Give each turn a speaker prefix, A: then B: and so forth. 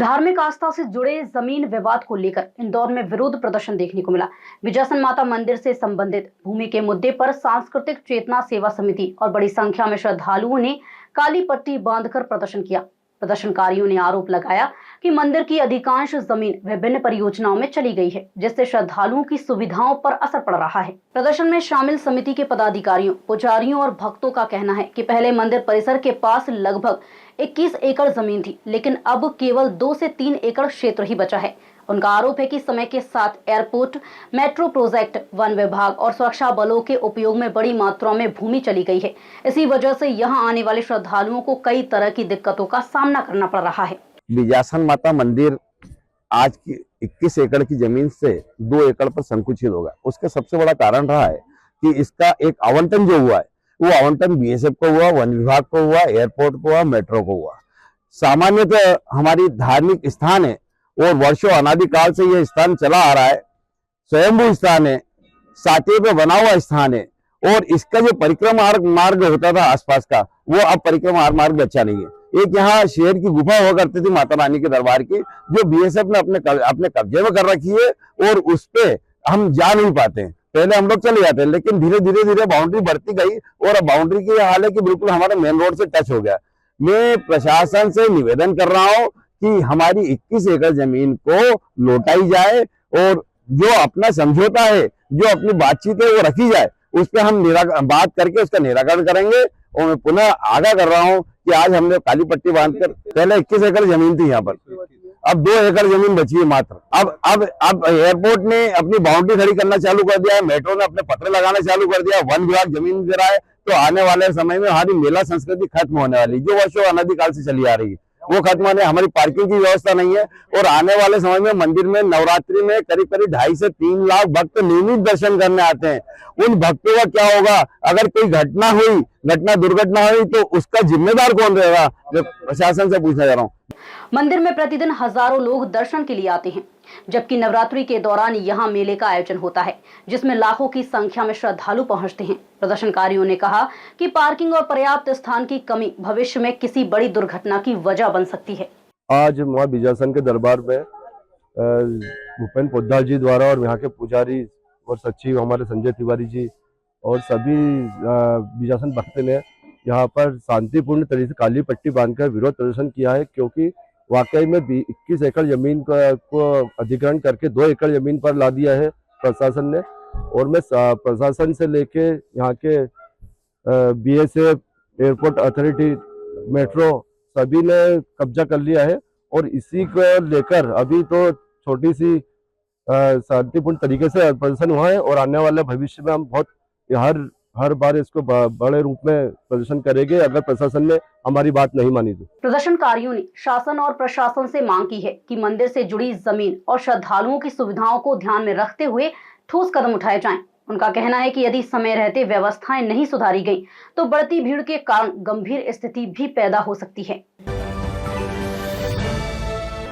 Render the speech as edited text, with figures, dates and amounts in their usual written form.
A: धार्मिक आस्था से जुड़े जमीन विवाद को लेकर इंदौर में विरोध प्रदर्शन देखने को मिला। विजयसन माता मंदिर से संबंधित भूमि के मुद्दे पर सांस्कृतिक चेतना सेवा समिति और बड़ी संख्या में श्रद्धालुओं ने काली पट्टी बांधकर प्रदर्शन किया। प्रदर्शनकारियों ने आरोप लगाया कि मंदिर की अधिकांश जमीन विभिन्न परियोजनाओं में चली गई है, जिससे श्रद्धालुओं की सुविधाओं पर असर पड़ रहा है। प्रदर्शन में शामिल समिति के पदाधिकारियों, पुजारियों और भक्तों का कहना है कि पहले मंदिर परिसर के पास लगभग 21 एकड़ जमीन थी, लेकिन अब केवल 2 से 3 एकड़ क्षेत्र ही बचा है। उनका आरोप है कि समय के साथ एयरपोर्ट, मेट्रो प्रोजेक्ट, वन विभाग और सुरक्षा बलों के उपयोग में बड़ी मात्रा में भूमि चली गई है। इसी वजह से यहां आने वाले श्रद्धालुओं को कई तरह की दिक्कतों का सामना करना पड़ रहा है।
B: विजयसन माता मंदिर आज की 21 एकड़ की जमीन से 2 एकड़ पर संकुचित होगा। उसका सबसे बड़ा कारण रहा है कि इसका एक आवंटन जो हुआ है वो आवंटन बीएसएफ को हुआ, वन विभाग को हुआ, एयरपोर्ट को हुआ, मेट्रो को हुआ। सामान्यतः हमारी धार्मिक स्थान है और वर्षों अनादिकाल से यह स्थान चला आ रहा है। स्वयंभू स्थान है, साथे पे बना हुआ स्थान है और इसका जो परिक्रमा मार्ग होता था आसपास का, वो अब परिक्रमा मार्ग बचा नहीं है। एक यहाँ शेर की गुफा हुआ करती थी माता रानी के दरबार की, जो बीएसएफ ने अपने कब्जे में कर रखी है और उस पे हम जा नहीं पाते हैं। पहले हम लोग चले जाते हैं, लेकिन धीरे धीरे बाउंड्री बढ़ती गई और अब बाउंड्री की हाल है कि बिल्कुल हमारा मेन रोड से टच हो गया। मैं प्रशासन से निवेदन कर रहा हूँ कि हमारी 21 एकड़ जमीन को लौटाई जाए और जो अपना समझौता है, जो अपनी बातचीत है वो रखी जाए। उस पर हम बात करके उसका निराकरण करेंगे। और मैं पुनः आगाह कर रहा हूँ कि आज हमने काली पट्टी बांधकर, पहले 21 एकड़ जमीन थी यहाँ पर, अब 2 एकड़ जमीन बची है मात्र। अब एयरपोर्ट ने अपनी बाउंड्री खड़ी करना चालू कर दिया है, मेट्रो ने अपने पत्र लगाना चालू कर दिया, वन विभाग जमीन दे रहा है। तो आने वाले समय में हमारी मेला संस्कृति खत्म होने वाली, जो वर्षों अनादिकाल से चली आ रही है, वो खत्म होने। हमारी पार्किंग की व्यवस्था नहीं है और आने वाले समय में मंदिर में नवरात्रि में करीब 2.5 से 3 लाख भक्त नियमित दर्शन करने आते हैं। उन भक्तों का क्या होगा? अगर कोई दुर्घटना हुई तो उसका जिम्मेदार कौन रहेगा? जो प्रशासन से पूछना चाह रहा हूँ।
A: मंदिर में प्रतिदिन हजारों लोग दर्शन के लिए आते हैं, जबकि नवरात्रि के दौरान यहां मेले का आयोजन होता है, जिसमें लाखों की संख्या में श्रद्धालु पहुंचते हैं। प्रदर्शनकारियों ने कहा कि पार्किंग और पर्याप्त स्थान की कमी भविष्य में किसी बड़ी दुर्घटना की वजह बन सकती है।
C: आज मां विजयसन के दरबार में भूपेन पोद्दार जी द्वारा और यहाँ के पुजारी और सचिव हमारे संजय तिवारी जी और सभी विजयसन भक्त ने यहाँ पर शांतिपूर्ण तरीके से काली पट्टी बांधकर विरोध प्रदर्शन किया है, क्योंकि वाकई में 21 एकड़ जमीन को अधिग्रहण करके 2 एकड़ जमीन पर ला दिया है प्रशासन ने। और मैं प्रशासन से लेके यहाँ के बीएसएफ, एयरपोर्ट अथॉरिटी, मेट्रो सभी ने कब्जा कर लिया है और इसी को लेकर अभी तो छोटी सी शांतिपूर्ण तरीके से प्रदर्शन हुआ है और आने वाले भविष्य में हम बहुत हर बार इसको बड़े रूप में प्रदर्शन करेंगे अगर प्रशासन ने हमारी बात नहीं मानी तो।
A: प्रदर्शनकारियों ने शासन और प्रशासन से मांग की है कि मंदिर से जुड़ी जमीन और श्रद्धालुओं की सुविधाओं को ध्यान में रखते हुए ठोस कदम उठाए जाएं। उनका कहना है कि यदि समय रहते व्यवस्थाएं नहीं सुधारी गई तो बढ़ती भीड़ के कारण गंभीर स्थिति भी पैदा हो सकती है।